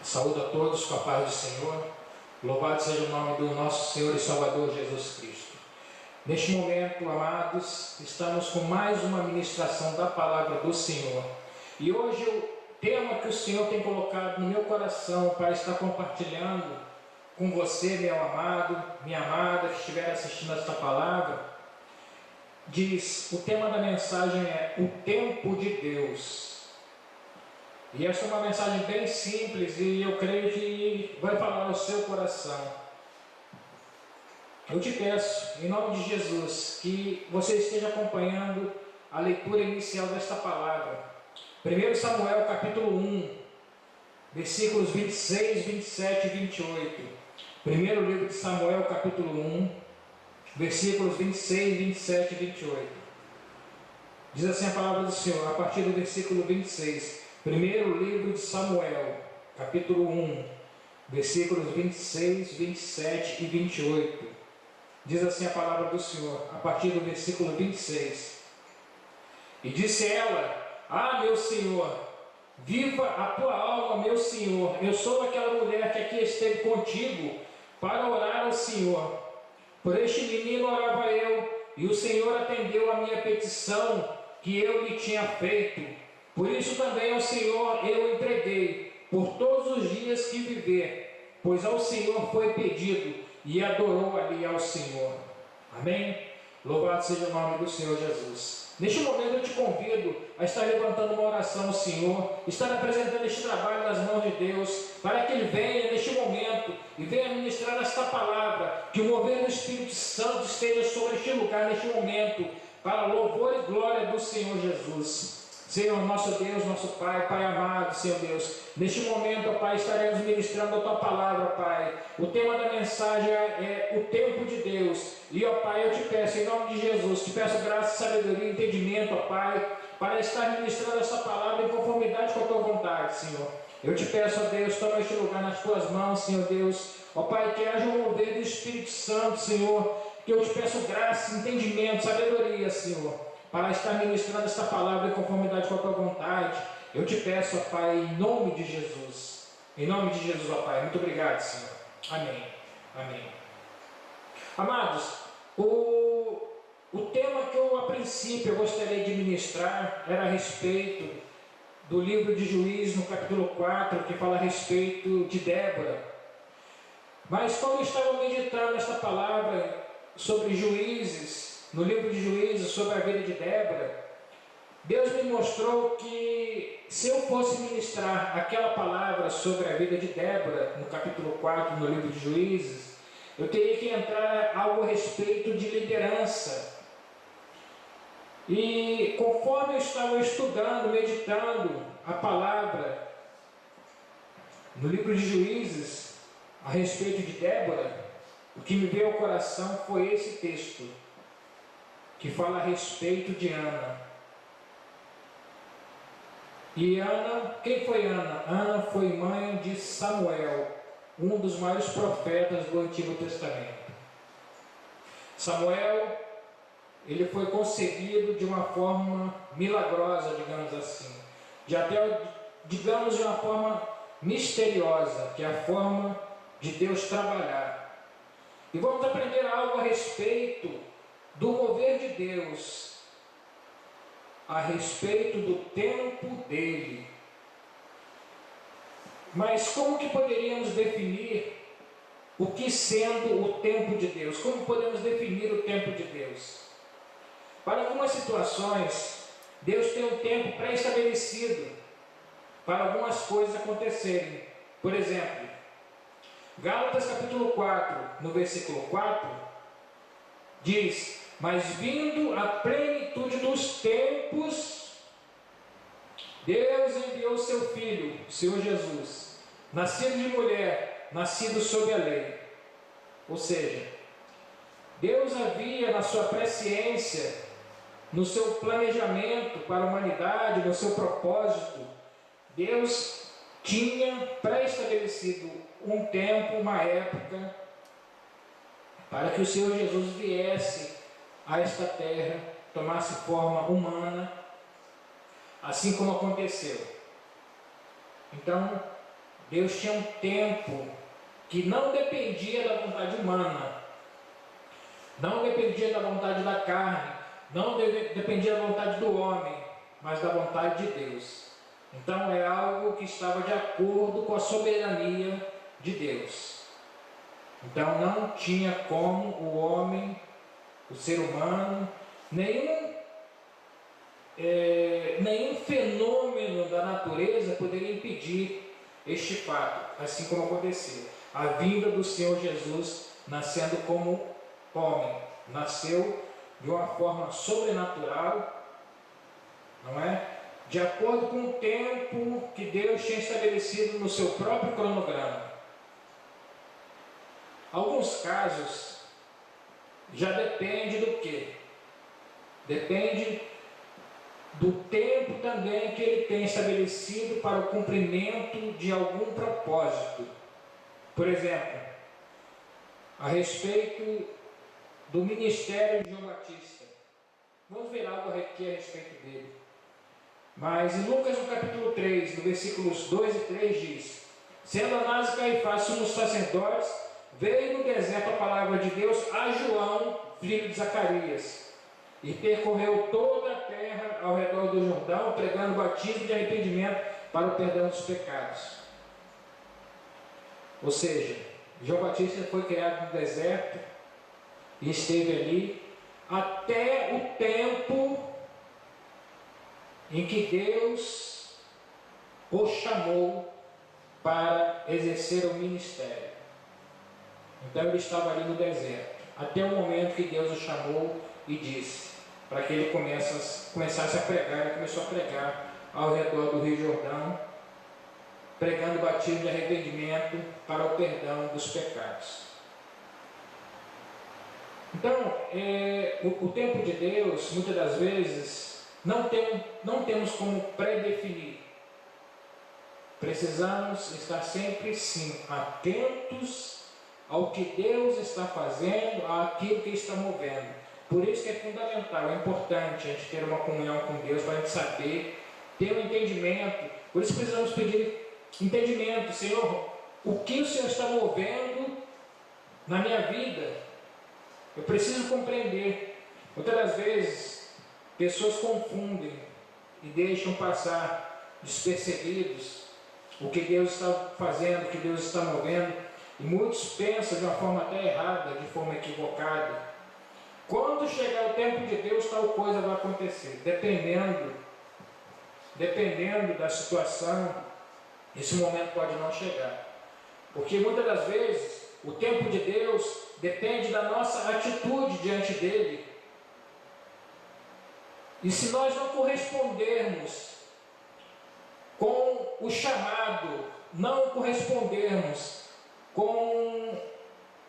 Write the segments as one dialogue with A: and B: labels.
A: Saúdo a todos com a paz do Senhor. Louvado seja o nome do nosso Senhor e Salvador Jesus Cristo. Neste momento, amados, estamos com mais uma ministração da palavra do Senhor. E hoje o tema que o Senhor tem colocado no meu coração para estar compartilhando com você, meu amado, minha amada, que estiver assistindo esta palavra, diz, o tema da mensagem é o tempo de Deus. E essa é uma mensagem bem simples e eu creio que vai falar ao seu coração. Eu te peço, em nome de Jesus, que você esteja acompanhando a leitura inicial desta palavra. 1 Samuel capítulo 1, versículos 26, 27 e 28. Primeiro livro de Samuel capítulo 1, versículos 26, 27 e 28. Diz assim a palavra do Senhor, a partir do versículo 26. Primeiro livro de Samuel, capítulo 1, versículos 26, 27 e 28. Diz assim a palavra do Senhor, a partir do versículo 26. E disse ela, meu Senhor, viva a tua alma, meu Senhor. Eu sou aquela mulher que aqui esteve contigo para orar ao Senhor. Por este menino orava eu, e o Senhor atendeu a minha petição que eu lhe tinha feito. Por isso também ao Senhor eu entreguei, por todos os dias que viver, pois ao Senhor foi pedido, e adorou ali ao Senhor. Amém? Louvado seja o nome do Senhor Jesus. Neste momento eu te convido a estar levantando uma oração ao Senhor, estar apresentando este trabalho nas mãos de Deus, para que Ele venha neste momento e venha ministrar esta palavra, que o mover do Espírito Santo esteja sobre este lugar neste momento, para louvor e glória do Senhor Jesus. Senhor, nosso Deus, nosso Pai, Pai amado, Senhor Deus, neste momento, ó Pai, estaremos ministrando a Tua palavra, Pai. O tema da mensagem é o tempo de Deus. E, ó Pai, eu te peço, em nome de Jesus, te peço graça, sabedoria e entendimento, ó Pai, para estar ministrando essa palavra em conformidade com a Tua vontade, Senhor. Eu te peço, ó Deus, toma este lugar nas Tuas mãos, Senhor Deus. Ó Pai, que haja um mover do Espírito Santo, Senhor, que eu te peço graça, entendimento, sabedoria, Senhor, para estar ministrando esta palavra em conformidade com a Tua vontade. Eu te peço, ó Pai, em nome de Jesus. Em nome de Jesus, ó Pai. Muito obrigado, Senhor. Amém. Amém. Amados, o tema que eu, a princípio, eu gostaria de ministrar era a respeito do livro de Juízes, no capítulo 4, que fala a respeito de Débora. Mas quando eu estava meditando esta palavra sobre Juízes, no livro de Juízes, sobre a vida de Débora, Deus me mostrou que se eu fosse ministrar aquela palavra sobre a vida de Débora, no capítulo 4, no livro de Juízes, eu teria que entrar algo a respeito de liderança. E conforme eu estava estudando, meditando a palavra no livro de Juízes, a respeito de Débora, o que me veio ao coração foi esse texto, que fala a respeito de Ana. E Ana, quem foi Ana? Ana foi mãe de Samuel, um dos maiores profetas do Antigo Testamento. Samuel, ele foi concebido de uma forma milagrosa, digamos assim, digamos de uma forma misteriosa, que é a forma de Deus trabalhar. E vamos aprender algo a respeito do mover de Deus, a respeito do tempo dele. Mas como que poderíamos definir o que sendo o tempo de Deus? Como podemos definir o tempo de Deus? Para algumas situações, Deus tem um tempo pré-estabelecido para algumas coisas acontecerem. Por exemplo, Gálatas capítulo 4, no versículo 4, diz: mas vindo a plenitude dos tempos, Deus enviou seu Filho, o Senhor Jesus, nascido de mulher, nascido sob a lei. Ou seja, Deus havia na sua presciência, no seu planejamento para a humanidade, no seu propósito, Deus tinha pré-estabelecido um tempo, uma época, para que o Senhor Jesus viesse a esta terra, tomasse forma humana, assim como aconteceu. Então, Deus tinha um tempo que não dependia da vontade humana, não dependia da vontade da carne, não dependia da vontade do homem, mas da vontade de Deus. Então é algo que estava de acordo com a soberania de Deus. Então não tinha como o homem, o ser humano, nenhum fenômeno da natureza poderia impedir este fato, assim como aconteceu. A vinda do Senhor Jesus nascendo como homem, nasceu de uma forma sobrenatural, não é? De acordo com o tempo que Deus tinha estabelecido no seu próprio cronograma. Alguns casos já depende do quê? Depende do tempo também que ele tem estabelecido para o cumprimento de algum propósito. Por exemplo, a respeito do ministério de João Batista. Vamos ver algo aqui a respeito dele. Mas em Lucas, no capítulo 3, no versículos 2 e 3 diz: Sendo Anás e Caifás sumos sacerdotes, veio no deserto a palavra de Deus a João, filho de Zacarias, e percorreu toda a terra ao redor do Jordão, pregando batismo de arrependimento para o perdão dos pecados. Ou seja, João Batista foi criado no deserto e esteve ali até o tempo em que Deus o chamou para exercer o ministério. Então ele estava ali no deserto, até o momento que Deus o chamou e disse, para que ele começasse a pregar. Ele começou a pregar ao redor do Rio Jordão, pregando o batismo de arrependimento para o perdão dos pecados. Então, o tempo de Deus, muitas das vezes, não temos como pré-definir. Precisamos estar sempre, sim, atentos ao que Deus está fazendo, àquilo que está movendo. Por isso que é fundamental, é importante a gente ter uma comunhão com Deus, para a gente saber, ter um entendimento. Por isso precisamos pedir entendimento. Senhor, o que o Senhor está movendo na minha vida? Eu preciso compreender. Muitas das vezes, pessoas confundem e deixam passar despercebidos o que Deus está fazendo, o que Deus está movendo, e muitos pensam de uma forma até errada, de forma equivocada. Quando chegar o tempo de Deus, tal coisa vai acontecer, dependendo da situação. Esse momento pode não chegar, porque muitas das vezes o tempo de Deus depende da nossa atitude diante dele. E se nós não correspondermos com o chamado, não correspondermos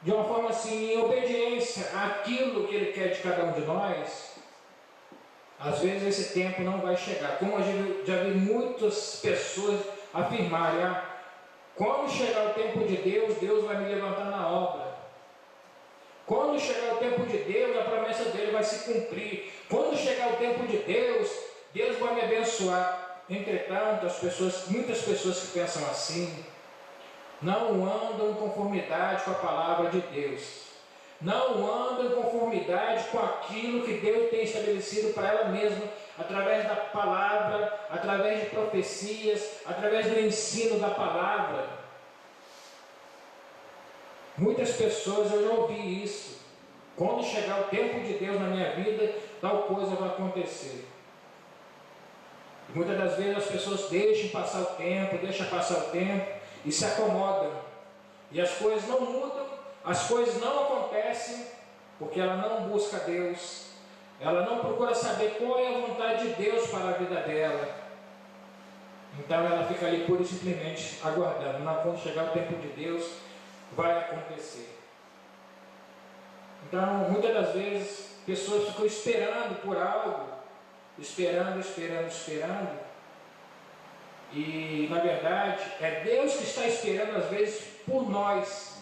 A: de uma forma assim, em obediência àquilo que ele quer de cada um de nós, às vezes esse tempo não vai chegar. Como eu já vi muitas pessoas afirmarem, quando chegar o tempo de Deus, Deus vai me levantar na obra. Quando chegar o tempo de Deus, a promessa dele vai se cumprir. Quando chegar o tempo de Deus, Deus vai me abençoar. Entretanto, muitas pessoas que pensam assim, não andam em conformidade com a palavra de Deus. Não andam em conformidade com aquilo que Deus tem estabelecido para ela mesma, através da palavra, através de profecias, através do ensino da palavra. Muitas pessoas, eu já ouvi isso. Quando chegar o tempo de Deus na minha vida, tal coisa vai acontecer. E muitas das vezes as pessoas deixam passar o tempo e se acomodam. E as coisas não mudam, as coisas não acontecem, porque ela não busca Deus, ela não procura saber qual é a vontade de Deus para a vida dela. Então ela fica ali pura e simplesmente aguardando. Quando chegar o tempo de Deus, vai acontecer. Então, muitas das vezes, pessoas ficam esperando por algo, esperando, E na verdade é Deus que está esperando às vezes por nós.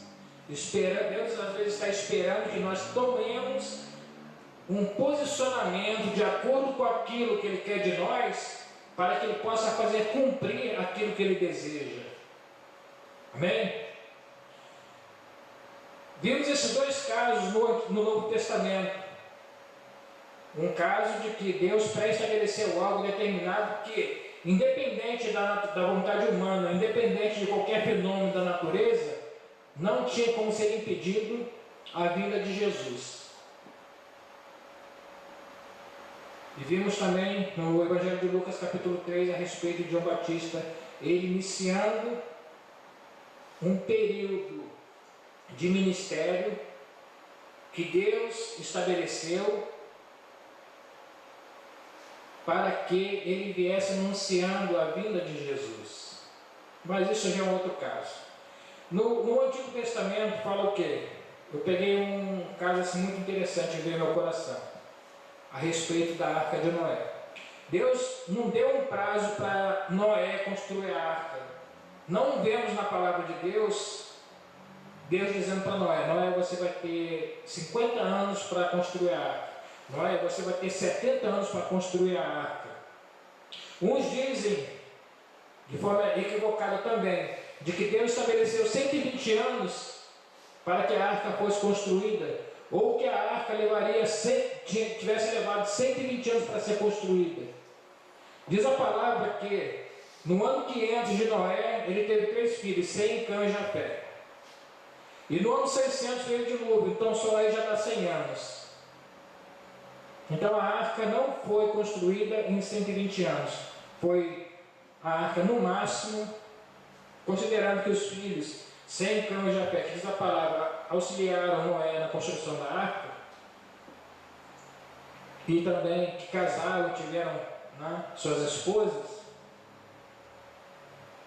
A: Deus às vezes está esperando que nós tomemos um posicionamento de acordo com aquilo que Ele quer de nós, para que Ele possa fazer cumprir aquilo que Ele deseja. Amém? Vimos esses dois casos no Novo Testamento. Um caso de que Deus pré-estabeleceu algo determinado que, independente da vontade humana, independente de qualquer fenômeno da natureza, não tinha como ser impedido a vinda de Jesus. E vimos também no Evangelho de Lucas capítulo 3 a respeito de João Batista, ele iniciando um período de ministério que Deus estabeleceu para que ele viesse anunciando a vinda de Jesus. Mas isso já é um outro caso. No Antigo Testamento fala o quê? Eu peguei um caso assim muito interessante que veio ao meu coração, a respeito da Arca de Noé. Deus não deu um prazo para Noé construir a arca. Não vemos na palavra de Deus dizendo para Noé: Noé, você vai ter 50 anos para construir a arca. Noé, você vai ter 70 anos para construir a arca. Uns dizem, de forma equivocada também, de que Deus estabeleceu 120 anos para que a arca fosse construída, ou que a arca tivesse levado 120 anos para ser construída. Diz a palavra que no ano 500 de Noé, ele teve 3 filhos, Sem, Cã e Jafé. E no ano 600 veio o dilúvio, então só aí já dá 100 anos. Então a arca não foi construída em 120 anos. Foi a arca no máximo, considerando que os filhos, Sem, Cã e Jafé, que diz a palavra, auxiliaram Noé na construção da arca, e também que casaram, tiveram, né, suas esposas.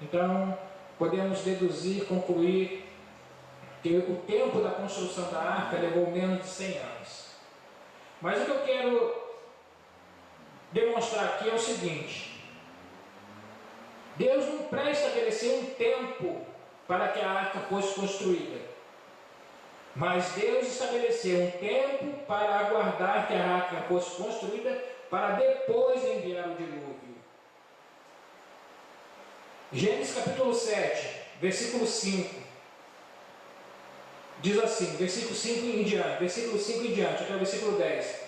A: Então podemos deduzir, concluir que o tempo da construção da arca levou menos de 100 anos. Mas o que eu quero demonstrar aqui é o seguinte: Deus não pré-estabeleceu um tempo para que a arca fosse construída, mas Deus estabeleceu um tempo para aguardar que a arca fosse construída, para depois enviar o dilúvio. Gênesis capítulo 7, versículo 5, diz assim, versículo 5 em diante, até o versículo 10.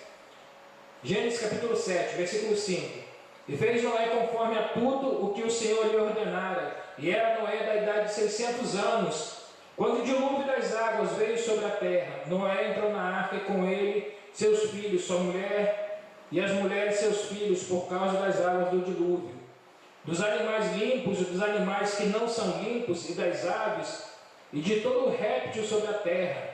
A: Gênesis capítulo 7, versículo 5. E fez Noé conforme a tudo o que o Senhor lhe ordenara, e era Noé da idade de 600 anos, quando o dilúvio das águas veio sobre a terra. Noé entrou na arca, e com ele seus filhos, sua mulher, e as mulheres seus filhos, por causa das águas do dilúvio, dos animais limpos e dos animais que não são limpos, e das aves, e de todo o réptil sobre a terra.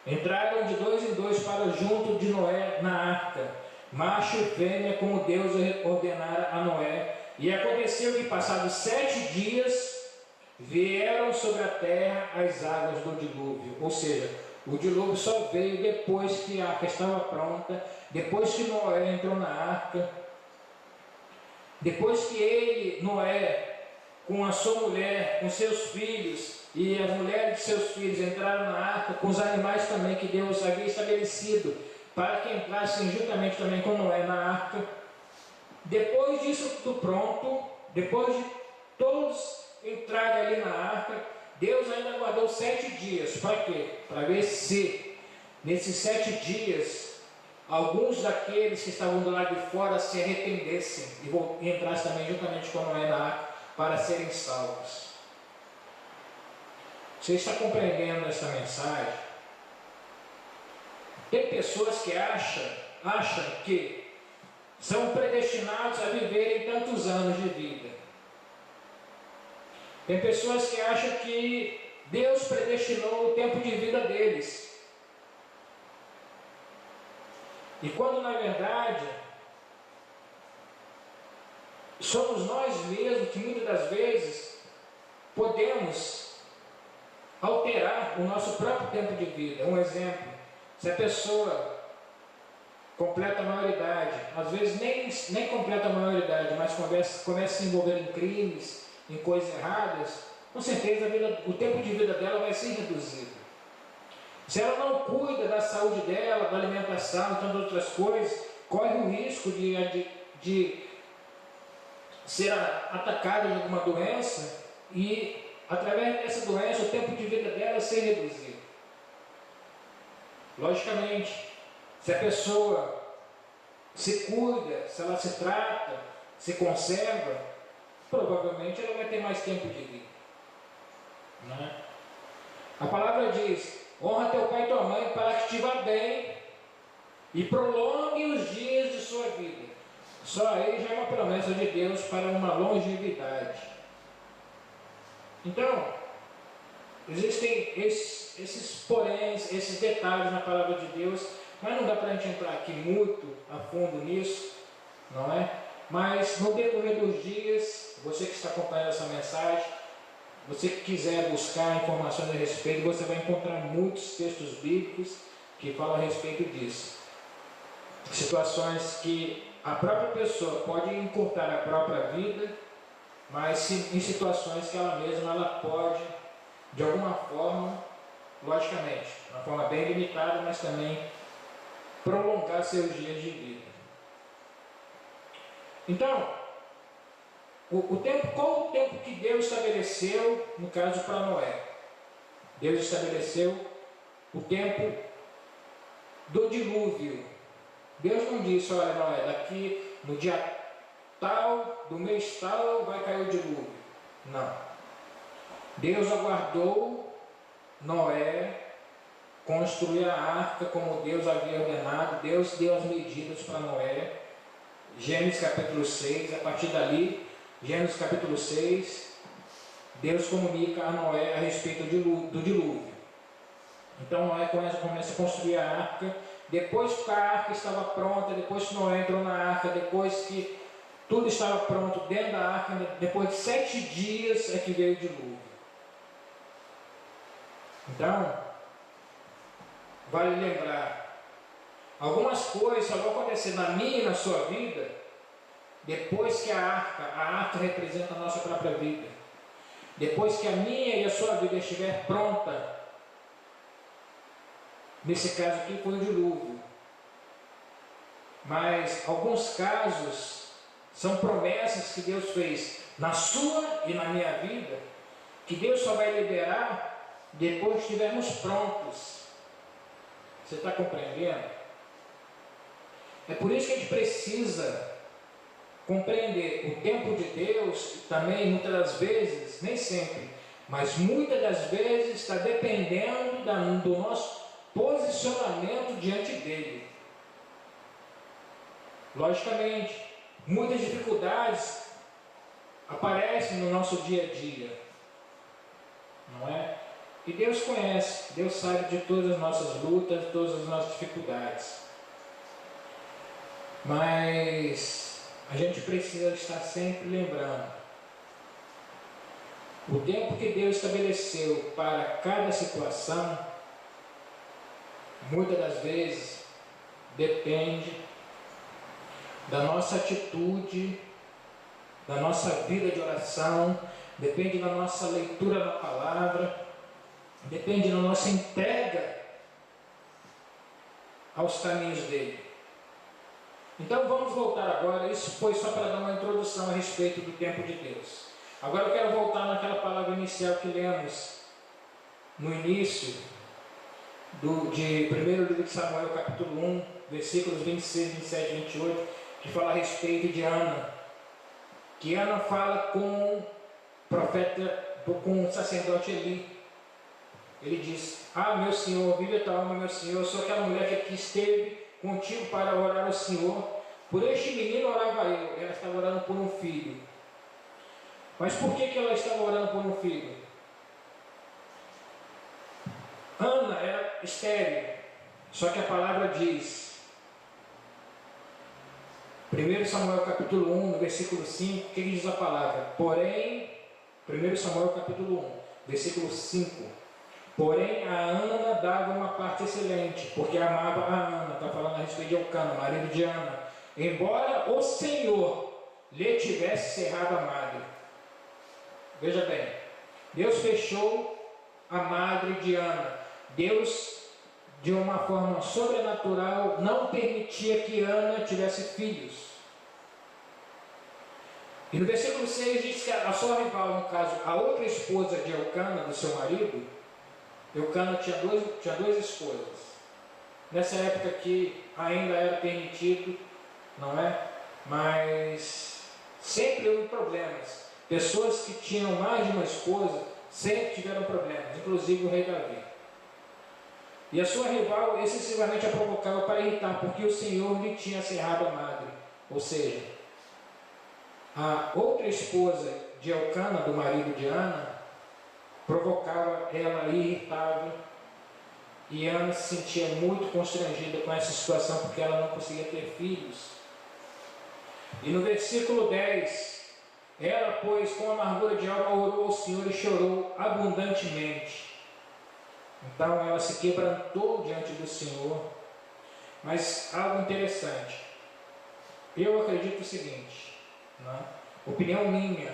A: Entraram de 2 em 2 para junto de Noé na arca, macho e fêmea, como Deus ordenara a Noé. E aconteceu que, passados 7 dias, vieram sobre a terra as águas do dilúvio. Ou seja, o dilúvio só veio depois que a arca estava pronta, depois que Noé entrou na arca, depois que Noé, com a sua mulher, com seus filhos, e as mulheres de seus filhos entraram na arca, com os animais também que Deus havia estabelecido, para que entrassem juntamente também com Noé na arca. Depois disso tudo pronto, depois de todos entrarem ali na arca, Deus ainda aguardou 7 dias. Para quê? Para ver se, nesses 7 dias, alguns daqueles que estavam do lado de fora se arrependessem e entrassem também juntamente com Noé na arca, para serem salvos. Você está compreendendo essa mensagem? Tem pessoas que acham que são predestinados a viverem tantos anos de vida. Tem pessoas que acham que Deus predestinou o tempo de vida deles. E quando na verdade somos nós mesmos que muitas das vezes podemos alterar o nosso próprio tempo de vida. Um exemplo: se a pessoa completa a maioridade, às vezes nem completa a maioridade, mas começa a se envolver em crimes, em coisas erradas, com certeza o tempo de vida dela vai ser reduzido. Se ela não cuida da saúde dela, da alimentação e tantas outras coisas, corre o risco de ser atacada de alguma doença e, através dessa doença, o tempo de vida dela ser reduzido. Logicamente, se a pessoa se cuida, se ela se trata, se conserva, provavelmente ela vai ter mais tempo de vida. Né? A palavra diz: honra teu pai e tua mãe para que te vá bem e prolongue os dias de sua vida. Só aí já é uma promessa de Deus para uma longevidade. Então, existem esses poréns, esses detalhes na palavra de Deus, mas não dá para a gente entrar aqui muito a fundo nisso, não é? Mas no decorrer dos dias, você que está acompanhando essa mensagem, você que quiser buscar informações a respeito, você vai encontrar muitos textos bíblicos que falam a respeito disso. Situações que a própria pessoa pode encurtar a própria vida, mas em situações que ela pode, de alguma forma, logicamente, de uma forma bem limitada, mas também prolongar seus dias de vida. Então, qual o tempo que Deus estabeleceu, no caso para Noé? Deus estabeleceu o tempo do dilúvio. Deus não disse: olha, Noé, daqui no dia tal, do mês tal, vai cair o dilúvio. Não. Deus aguardou Noé construir a arca como Deus havia ordenado. Deus deu as medidas para Noé. Gênesis capítulo 6, a partir dali, Gênesis capítulo 6, Deus comunica a Noé a respeito do dilúvio. Então Noé começa a construir a arca. Depois que a arca estava pronta, depois que Noé entrou na arca, depois que tudo estava pronto dentro da arca, depois de 7 dias é que veio o dilúvio. Então, vale lembrar, algumas coisas só vão acontecer na minha e na sua vida depois que a arca representa a nossa própria vida. Depois que a minha e a sua vida estiver pronta, nesse caso aqui foi o dilúvio. Mas alguns casos são promessas que Deus fez na sua e na minha vida, que Deus só vai liberar depois que estivermos prontos. Você está compreendendo? É por isso que a gente precisa compreender o tempo de Deus. Também muitas das vezes, nem sempre, mas muitas das vezes está dependendo do nosso posicionamento diante dele. Logicamente, muitas dificuldades aparecem no nosso dia a dia, não é? E Deus conhece, Deus sabe de todas as nossas lutas, de todas as nossas dificuldades. Mas a gente precisa estar sempre lembrando o tempo que Deus estabeleceu para cada situação. Muitas das vezes depende da nossa atitude, da nossa vida de oração, depende da nossa leitura da palavra, depende da nossa entrega aos caminhos dele. Então vamos voltar agora. Isso foi só para dar uma introdução a respeito do tempo de Deus. Agora eu quero voltar naquela palavra inicial que lemos no início de 1 livro de Samuel, capítulo 1, versículos 26, 27 e 28, que fala a respeito de Ana. Que Ana fala com o profeta, com o sacerdote Eli. Ele diz: ah, meu Senhor, vive a tua alma, meu Senhor, eu sou aquela mulher que aqui esteve contigo para orar ao Senhor. Por este menino orava eu. Ela estava orando por um filho. Mas por que ela estava orando por um filho? Ana era estéril. Só que a palavra diz, 1 Samuel capítulo 1, no versículo 5, o que diz a palavra? Porém, 1 Samuel capítulo 1, versículo 5. Porém, a Ana dava uma parte excelente, porque amava a Ana. Está falando a respeito de Elcana, marido de Ana. Embora o Senhor lhe tivesse cerrado a madre. Veja bem, Deus fechou a madre de Ana. Deus, de uma forma sobrenatural, não permitia que Ana tivesse filhos. E no versículo 6 diz que a sua rival, no caso, a outra esposa de Elcana, do seu marido, Elcana tinha duas esposas. Nessa época que ainda era permitido, não é? Mas sempre houve problemas. Pessoas que tinham mais de uma esposa sempre tiveram problemas, inclusive o rei Davi. E a sua rival excessivamente a provocava para irritar, porque o Senhor lhe tinha cerrado a madre. Ou seja, a outra esposa de Elcana, do marido de Ana, provocava ela, irritava, e Ana se sentia muito constrangida com essa situação, porque ela não conseguia ter filhos. E no versículo 10, ela, pois, com amargura de alma, orou ao Senhor e chorou abundantemente. Então ela se quebrantou diante do Senhor. Mas algo interessante, eu acredito o seguinte, né? Opinião minha,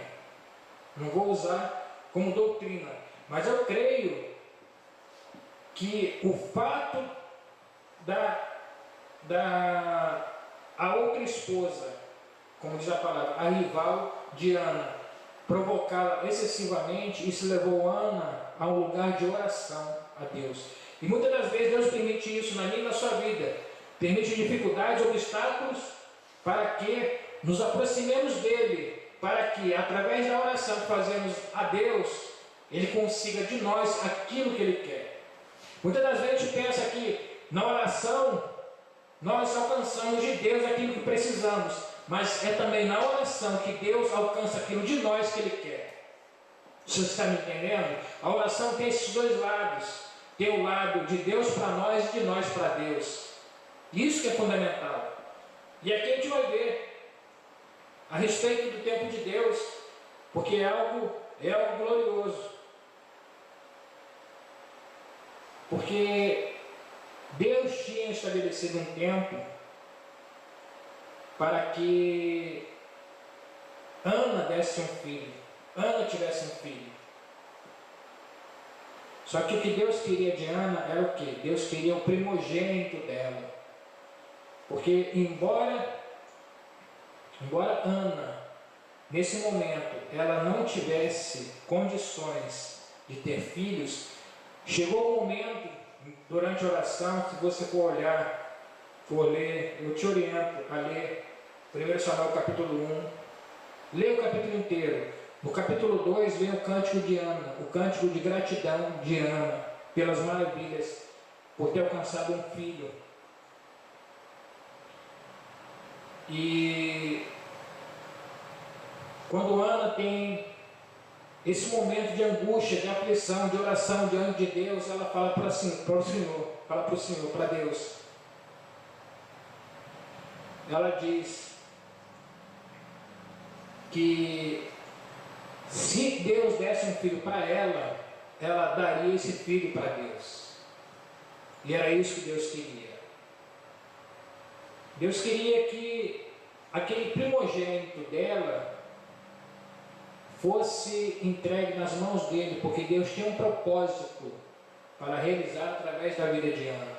A: não vou usar como doutrina, mas eu creio que o fato a outra esposa, como diz a palavra, a rival de Ana, provocá-la excessivamente, isso levou Ana a um lugar de oração a Deus. E muitas das vezes Deus permite isso na minha e na sua vida, permite dificuldades, obstáculos, para que nos aproximemos dele, para que através da oração que fazemos a Deus, ele consiga de nós aquilo que ele quer. Muitas das vezes a gente pensa que na oração nós alcançamos de Deus aquilo que precisamos, mas é também na oração que Deus alcança aquilo de nós que ele quer. Você está me entendendo? A oração tem esses dois lados. Tem o lado de Deus para nós e de nós para Deus. Isso que é fundamental. E aqui a gente vai ver a respeito do tempo de Deus, porque é algo glorioso. Porque Deus tinha estabelecido um tempo para que Ana desse um filho, Ana tivesse um filho. Só que o que Deus queria de Ana era o quê? Deus queria o primogênito dela. Porque embora Ana, nesse momento, ela não tivesse condições de ter filhos, chegou o momento, durante a oração, se você for ler, eu te oriento a ler 1 Samuel capítulo 1, leia o capítulo inteiro. No capítulo 2 vem o cântico de Ana, o cântico de gratidão de Ana, pelas maravilhas, por ter alcançado um filho. E quando Ana tem esse momento de angústia, de aflição, de oração diante de Deus, ela fala para o Senhor, para Deus. Ela diz que se Deus desse um filho para ela, ela daria esse filho para Deus. E era isso que Deus queria. Deus queria que aquele primogênito dela fosse entregue nas mãos dele, porque Deus tinha um propósito para realizar através da vida de Ana.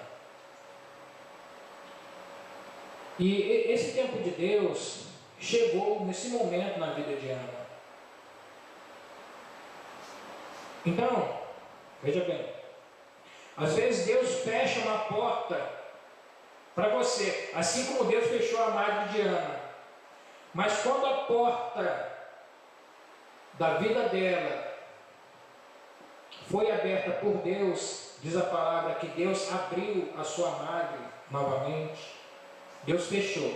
A: E esse tempo de Deus chegou nesse momento na vida de Ana. Então, veja bem, às vezes Deus fecha uma porta para você, assim como Deus fechou a madre de Ana. Mas quando a porta da vida dela foi aberta por Deus, diz a palavra que Deus abriu a sua madre novamente. Deus fechou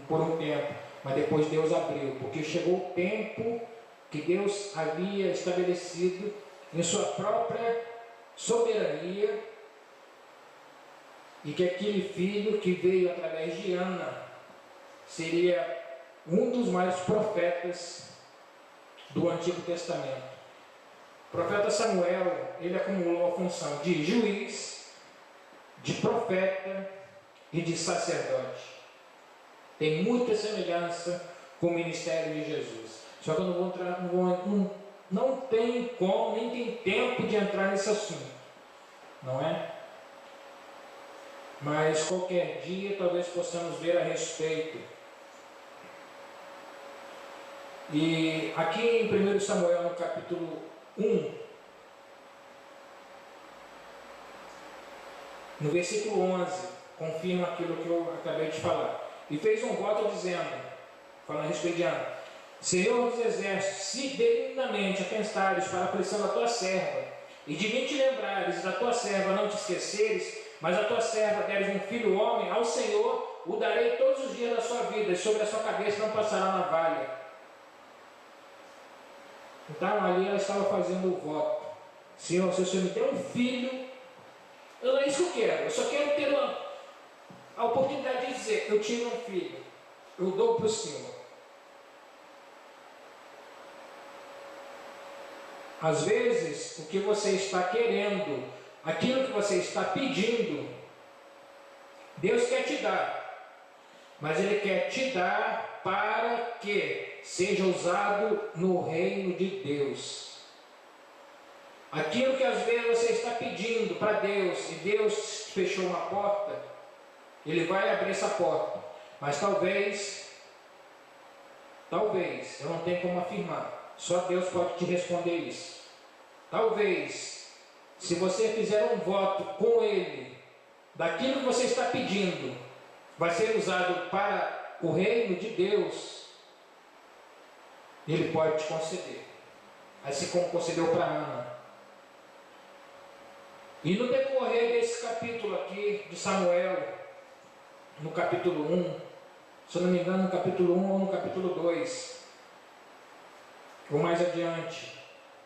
A: por um tempo, mas depois Deus abriu, porque chegou o tempo que Deus havia estabelecido em sua própria soberania, e que aquele filho que veio através de Ana seria um dos maiores profetas do Antigo Testamento. profeta Samuel, ele acumulou a função de juiz, de profeta e de sacerdote. Tem muita semelhança com o ministério de Jesus. Só que eu não vou entrar, não tem como, nem tem tempo de entrar nesse assunto, não é? Mas qualquer dia talvez possamos ver a respeito. E aqui em 1 Samuel, no capítulo 1, no versículo 11, confirma aquilo que eu acabei de falar. E fez um voto dizendo, falando a respeito de Ana: Senhor dos exércitos, se benignamente atentares para a aflição da tua serva, e de mim te lembrares, da tua serva não te esqueceres, mas a tua serva deres um filho homem, ao Senhor o darei todos os dias da sua vida, e sobre a sua cabeça não passará navalha. Então ali ela estava fazendo o voto: Senhor, se o Senhor me der um filho, não é isso que eu quero, eu só quero ter a oportunidade de dizer: eu tive um filho, eu dou para o Senhor. Às vezes, o que você está querendo, aquilo que você está pedindo, Deus quer te dar, mas Ele quer te dar para que seja usado no reino de Deus. Aquilo que às vezes você está pedindo para Deus e Deus fechou uma porta, Ele vai abrir essa porta, mas talvez, eu não tenho como afirmar, só Deus pode te responder isso. Talvez, se você fizer um voto com Ele, daquilo que você está pedindo, vai ser usado para o reino de Deus, Ele pode te conceder, assim como concedeu para Ana. E no decorrer desse capítulo aqui de Samuel, no capítulo 1, se eu não me engano, no capítulo 1 ou no capítulo 2, ou mais adiante,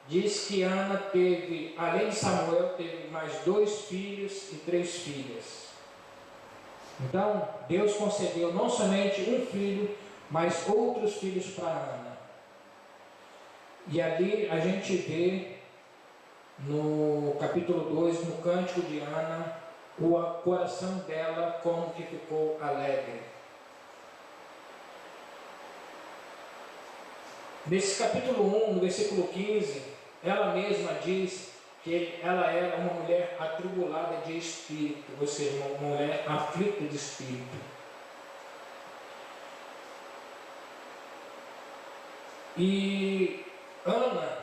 A: diz que Ana teve, além de Samuel, teve mais 2 filhos e 3 filhas. Então, Deus concedeu não somente um filho, mas outros filhos para Ana. E ali a gente vê, no capítulo 2, no cântico de Ana, o coração dela como que ficou alegre. Nesse capítulo 1, no versículo 15, ela mesma diz que ela era uma mulher atribulada de espírito, ou seja, uma mulher aflita de espírito. E Ana,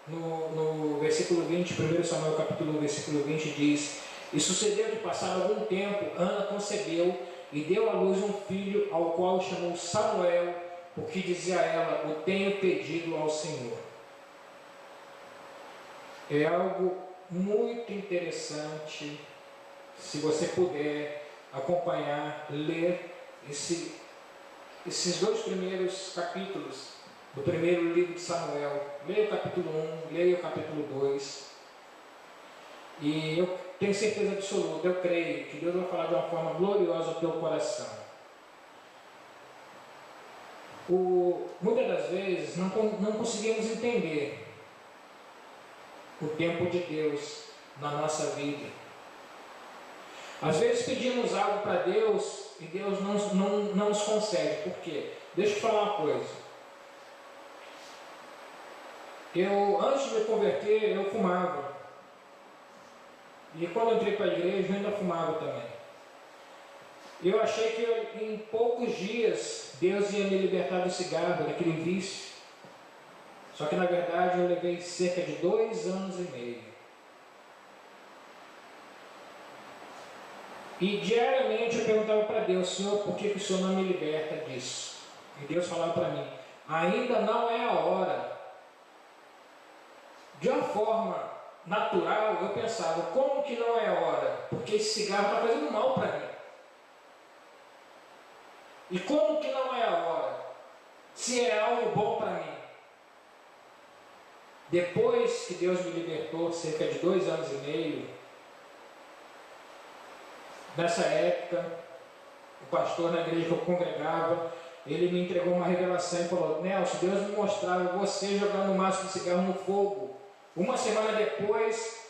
A: no versículo 20, 1 Samuel capítulo 1, versículo 20 diz: E sucedeu que passado algum tempo, Ana concebeu e deu à luz um filho, ao qual chamou Samuel, porque dizia a ela: o tenho pedido ao Senhor. É algo muito interessante, se você puder acompanhar, ler esses 2 primeiros capítulos do primeiro livro de Samuel. Leia o capítulo 1, leia o capítulo 2, e eu tenho certeza absoluta, eu creio que Deus vai falar de uma forma gloriosa ao teu coração. Muitas das vezes não conseguimos entender o tempo de Deus na nossa vida. Às vezes pedimos algo para Deus e Deus não nos concede. Por quê? Deixa eu te falar uma coisa. Antes de me converter, eu fumava. E quando eu entrei para a igreja, eu ainda fumava também. Eu achei que em poucos dias Deus ia me libertar do cigarro, daquele vício. Só que na verdade eu levei cerca de 2 anos e meio. E diariamente eu perguntava para Deus: Senhor, por que o Senhor não me liberta disso? E Deus falava para mim: ainda não é a hora. De uma forma natural eu pensava: como que não é a hora? Porque esse cigarro está fazendo mal para mim. E como que não é a hora? Se é algo bom para mim. Depois que Deus me libertou, cerca de 2 anos e meio, nessa época, o pastor na igreja que eu congregava, ele me entregou uma revelação e falou: Nelson, Deus me mostrava você jogando o maço de cigarro no fogo, Uma semana depois,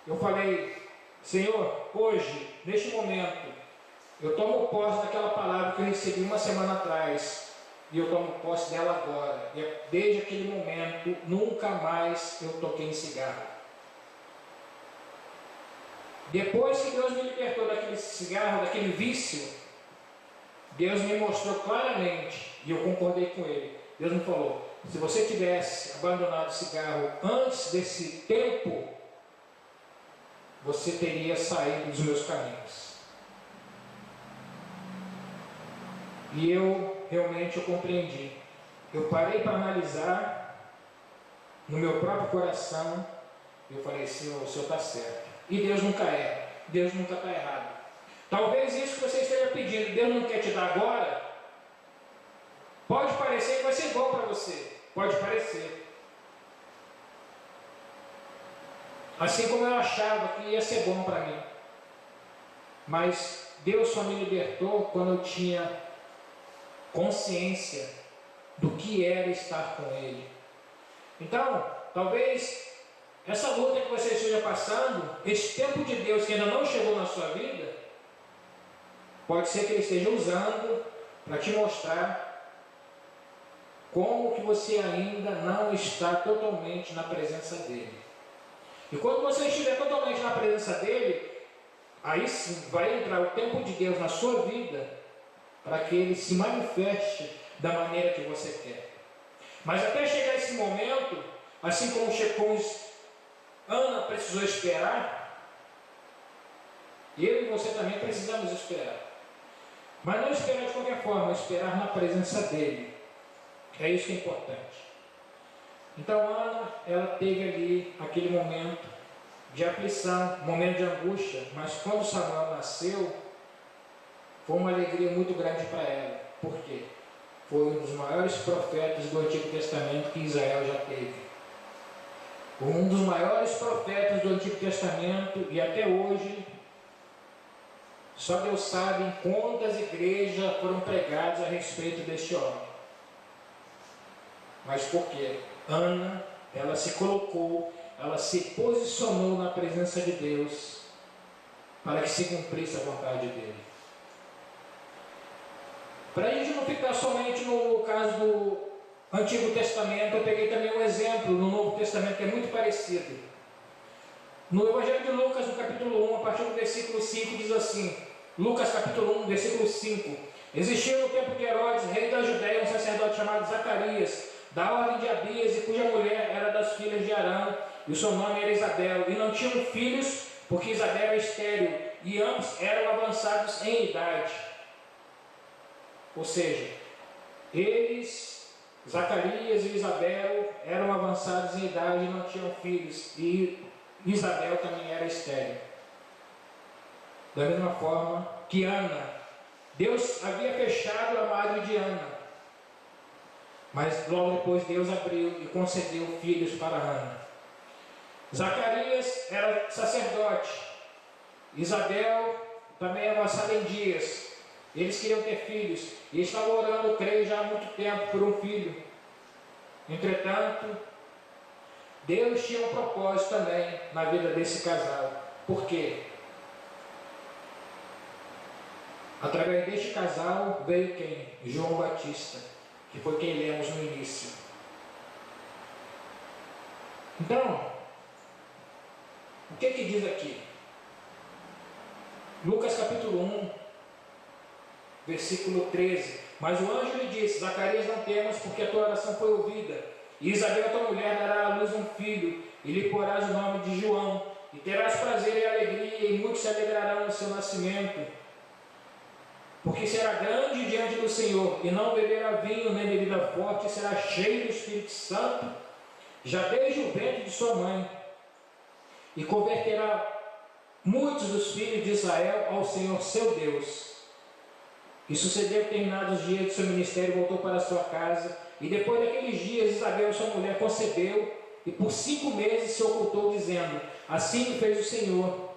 A: eu falei: Senhor, hoje, neste momento, eu tomo posse daquela palavra que eu recebi uma semana atrás, e eu tomo posse dela agora. E desde aquele momento, nunca mais eu toquei em cigarro. Depois que Deus me libertou daquele cigarro, daquele vício, Deus me mostrou claramente, e eu concordei com Ele. Deus me falou: se você tivesse abandonado o cigarro antes desse tempo, você teria saído dos meus caminhos. E realmente eu compreendi. Eu parei para analisar no meu próprio coração, e eu falei: Senhor, o Senhor está certo. E Deus nunca erra, Deus nunca está errado. Talvez isso que você esteja pedindo, Deus não quer te dar agora. Pode parecer que vai ser bom para você, pode parecer. Assim como eu achava que ia ser bom para mim. Mas Deus só me libertou quando eu tinha consciência do que era estar com Ele. Então, talvez essa luta que você esteja passando, esse tempo de Deus que ainda não chegou na sua vida, pode ser que Ele esteja usando para te mostrar como que você ainda não está totalmente na presença dEle. E quando você estiver totalmente na presença dEle, aí sim vai entrar o tempo de Deus na sua vida, para que Ele se manifeste da maneira que você quer. Mas até chegar esse momento, assim como Ana precisou esperar, eu e você também precisamos esperar. Mas não esperar de qualquer forma, esperar na presença dEle. É isso que é importante. Então Ana, ela teve ali aquele momento de aflição, momento de angústia, mas quando Samuel nasceu, foi uma alegria muito grande para ela. Por quê? Foi um dos maiores profetas do Antigo Testamento que Israel já teve. Um dos maiores profetas do Antigo Testamento, e até hoje, só Deus sabe em quantas igrejas foram pregadas a respeito deste homem. Mas por quê? Ana, ela se colocou, ela se posicionou na presença de Deus, para que se cumprisse a vontade dele. Para a gente não ficar somente no caso do Antigo Testamento, eu peguei também um exemplo no Novo Testamento que é muito parecido. No Evangelho de Lucas, no capítulo 1, a partir do versículo 5, diz assim: Lucas capítulo 1, versículo 5: Existia no tempo de Herodes, rei da Judéia, um sacerdote chamado Zacarias, da ordem de Abias, e cuja mulher era das filhas de Arão, e o seu nome era Isabel, e não tinham filhos, porque Isabel era estéril, e ambos eram avançados em idade. Ou seja, eles, Zacarias e Isabel, eram avançados em idade e não tinham filhos, e Isabel também era estéril. Da mesma forma que Ana, Deus havia fechado a madre de Ana, mas logo depois Deus abriu e concedeu filhos para Ana. Zacarias era sacerdote, Isabel também avançada em dias. Eles queriam ter filhos e estavam orando, creio, já há muito tempo por um filho. Entretanto, Deus tinha um propósito também na vida desse casal. Por quê? Através deste casal veio quem? João Batista, que foi quem lemos no início. Então, o que diz aqui? Lucas capítulo 1, versículo 13: Mas o anjo lhe disse: Zacarias, não temas, porque a tua oração foi ouvida, e Isabel, tua mulher, dará à luz um filho, e lhe porás o nome de João, e terás prazer e alegria, e muitos se alegrarão no seu nascimento, porque será grande diante do Senhor, e não beberá vinho nem bebida forte, e será cheio do Espírito Santo, já desde o ventre de sua mãe, e converterá muitos dos filhos de Israel ao Senhor seu Deus. E sucedeu que, terminados os dias de seu ministério, voltou para a sua casa, e depois daqueles dias Isabel, sua mulher, concebeu, e por 5 meses se ocultou, dizendo: Assim me fez o Senhor,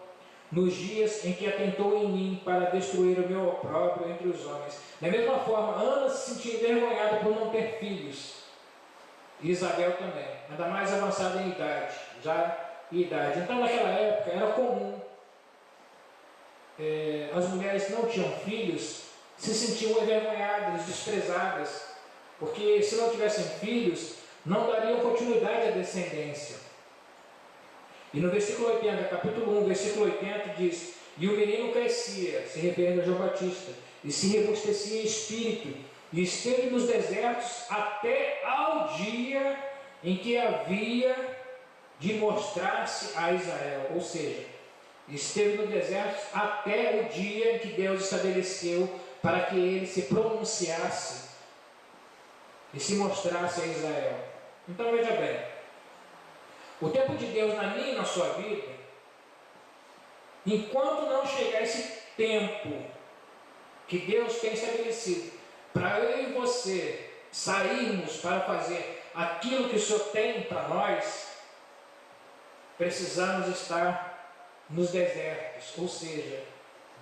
A: nos dias em que atentou em mim para destruir o meu opróbrio entre os homens. Da mesma forma, Ana se sentia envergonhada por não ter filhos. e Isabel também, ainda mais avançada em idade, Então naquela época era comum, as mulheres não tinham filhos, se sentiam envergonhadas, desprezadas, porque se não tivessem filhos, não dariam continuidade à descendência. E no versículo 80, capítulo 1, versículo 80 diz: e o menino crescia, se referindo a João Batista, e se robustecia em espírito, e esteve nos desertos até ao dia em que havia de mostrar-se a Israel. Ou seja, esteve no deserto até o dia em que Deus estabeleceu para que ele se pronunciasse e se mostrasse a Israel. Então veja bem, o tempo de Deus na minha e na sua vida, enquanto não chegar esse tempo que Deus tem estabelecido para eu e você sairmos para fazer aquilo que o Senhor tem para nós, precisamos estar nos desertos. Ou seja,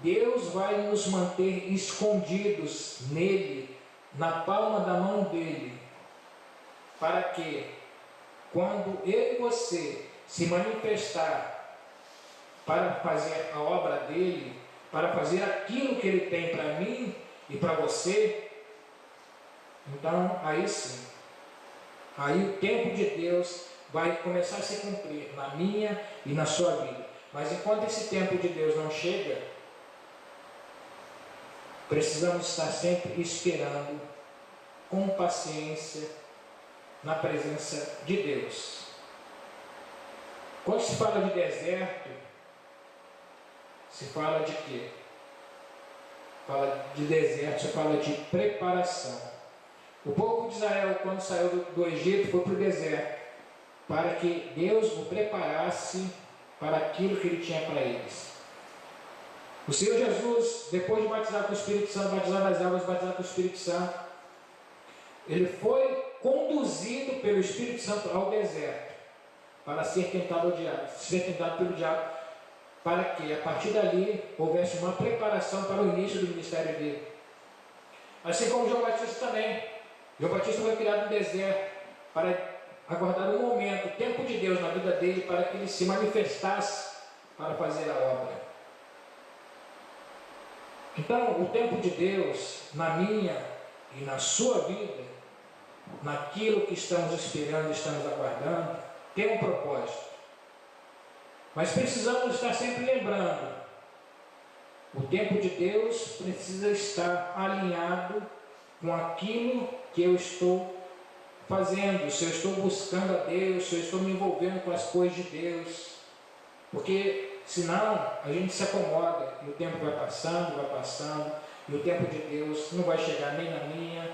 A: Deus vai nos manter escondidos nele, na palma da mão dele, para que quando eu e você se manifestar para fazer a obra dele, para fazer aquilo que ele tem para mim e para você, então aí sim, aí o tempo de Deus vai começar a se cumprir na minha e na sua vida. Mas enquanto esse tempo de Deus não chega, precisamos estar sempre esperando com paciência na presença de Deus. Quando se fala de deserto, se fala de quê? Fala de deserto, se fala de preparação. O povo de Israel, quando saiu do Egito, foi para o deserto, para que Deus o preparasse para aquilo que ele tinha para eles. O Senhor Jesus, depois de batizar com o Espírito Santo, batizar nas águas, batizar com o Espírito Santo, ele foi conduzido pelo Espírito Santo ao deserto, para ser tentado pelo diabo, para que a partir dali houvesse uma preparação para o início do ministério dele. Assim como João Batista também. João Batista foi criado no deserto para aguardar o momento, o tempo de Deus na vida dele, para que ele se manifestasse para fazer a obra. Então, o tempo de Deus na minha e na sua vida, naquilo que estamos esperando, estamos aguardando, tem um propósito. Mas precisamos estar sempre lembrando, o tempo de Deus precisa estar alinhado com aquilo que eu estou fazendo, se eu estou buscando a Deus, se eu estou me envolvendo com as coisas de Deus, porque senão a gente se acomoda e o tempo vai passando, e o tempo de Deus não vai chegar nem na minha,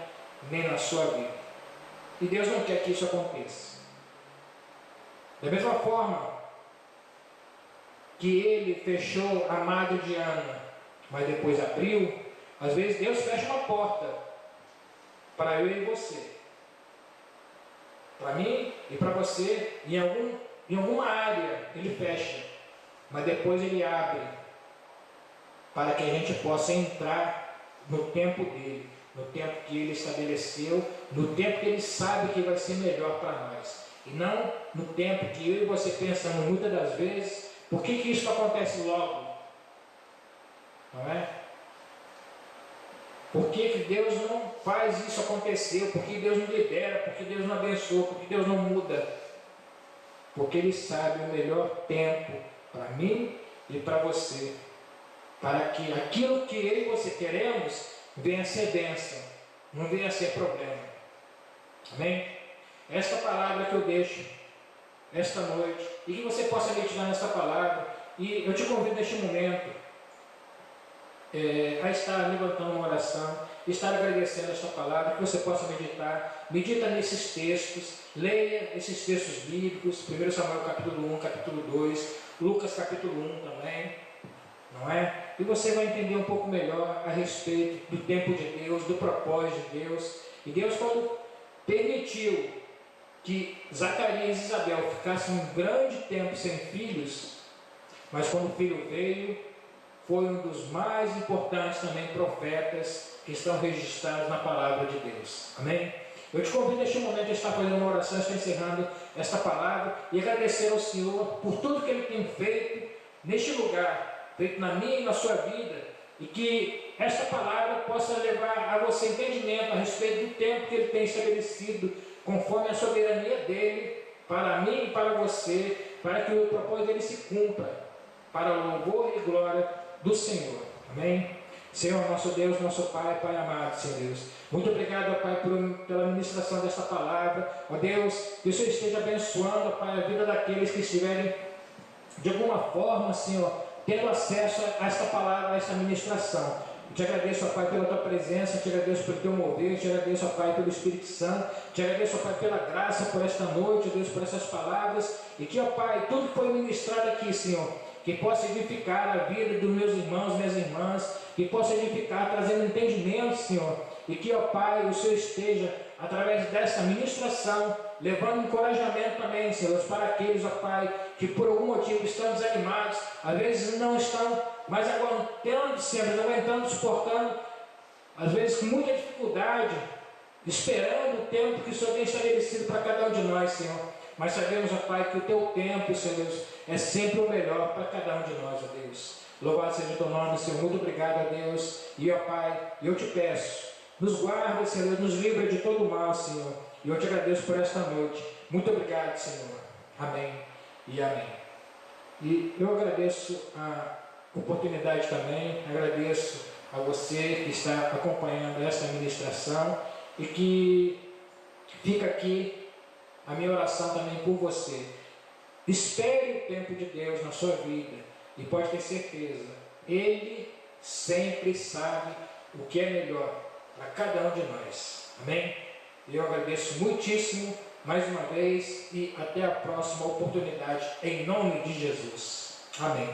A: nem na sua vida. E Deus não quer que isso aconteça. Da mesma forma que ele fechou a madre de Ana, mas depois abriu, às vezes Deus fecha uma porta para eu e você, para mim e para você, em alguma área ele fecha, mas depois ele abre, para que a gente possa entrar no tempo dele, no tempo que ele estabeleceu, no tempo que ele sabe que vai ser melhor para nós, e não no tempo que eu e você pensamos muitas das vezes. Por que isso acontece logo? Não é? Por que Deus não faz isso acontecer? Por que Deus não libera? Por que Deus não abençoa? Por que Deus não muda? Porque Ele sabe o melhor tempo para mim e para você, para que aquilo que eu e você queremos venha a ser bênção, não venha a ser problema. Amém? Esta palavra que eu deixo esta noite, e que você possa meditar nesta palavra, e eu te convido neste momento a estar levantando uma oração, estar agradecendo esta palavra, que você possa medita nesses textos, leia esses textos bíblicos, 1 Samuel capítulo 1, capítulo 2, Lucas capítulo 1 também, não é? E você vai entender um pouco melhor a respeito do tempo de Deus, do propósito de Deus. E Deus, quando permitiu que Zacarias e Isabel ficassem um grande tempo sem filhos, mas quando o filho veio, foi um dos mais importantes também profetas que estão registrados na palavra de Deus. Amém? Eu te convido neste momento a estar fazendo uma oração, estar encerrando esta palavra e agradecer ao Senhor por tudo que Ele tem feito neste lugar, feito na minha e na sua vida, e que esta palavra possa levar a você entendimento a respeito do tempo que Ele tem estabelecido, conforme a soberania dEle, para mim e para você, para que o propósito dEle se cumpra, para o louvor e glória do Senhor. Amém? Senhor, nosso Deus, nosso Pai, Pai amado, Senhor Deus. Muito obrigado, ó Pai, pela ministração desta palavra. Ó Deus, que o Senhor esteja abençoando, ó Pai, a vida daqueles que estiverem, de alguma forma, Senhor, tendo acesso a esta palavra, a esta ministração. Eu te agradeço, ó Pai, pela Tua presença, te agradeço pelo Teu mover, te agradeço, ó Pai, pelo Espírito Santo, te agradeço, ó Pai, pela graça, por esta noite, ó Deus, por essas palavras, e que, ó Pai, tudo que foi ministrado aqui, Senhor, que possa edificar a vida dos meus irmãos, minhas irmãs, que possa edificar, trazendo entendimento, Senhor, e que, ó Pai, o Senhor esteja, através desta ministração, levando encorajamento também, Senhor, para aqueles, ó Pai, que por algum motivo estão desanimados, às vezes não estão mais aguentando sempre, aguentando, suportando, às vezes com muita dificuldade, esperando o tempo que o Senhor tem estabelecido para cada um de nós, Senhor. Mas sabemos, ó Pai, que o Teu tempo, Senhor Deus, é sempre o melhor para cada um de nós, ó Deus. Louvado seja o Teu nome, Senhor. Muito obrigado, ó Deus. E, ó Pai, eu te peço, nos guarda, Senhor Deus, nos livra de todo o mal, Senhor. E eu te agradeço por esta noite. Muito obrigado, Senhor. Amém e amém. E eu agradeço a oportunidade também, agradeço a você que está acompanhando esta ministração e que fica aqui a minha oração também por você. Espere o tempo de Deus na sua vida e pode ter certeza, Ele sempre sabe o que é melhor para cada um de nós. Amém? Eu agradeço muitíssimo mais uma vez e até a próxima oportunidade, em nome de Jesus. Amém.